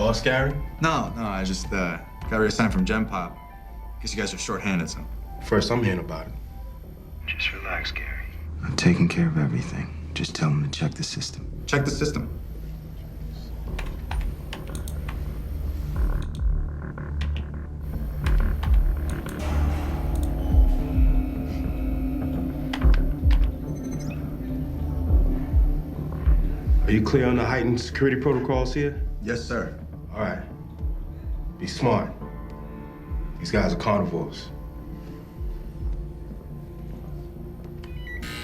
lost, Gary? No, I just got reassigned from Gen Pop. Guess you guys are short-handed, so. First, I'm hearing about it. Just relax, Gary. I'm taking care of everything. Just tell them to check the system. Check the system. Are you clear on the heightened security protocols here? Yes, sir. All right. Be smart. These guys are carnivores.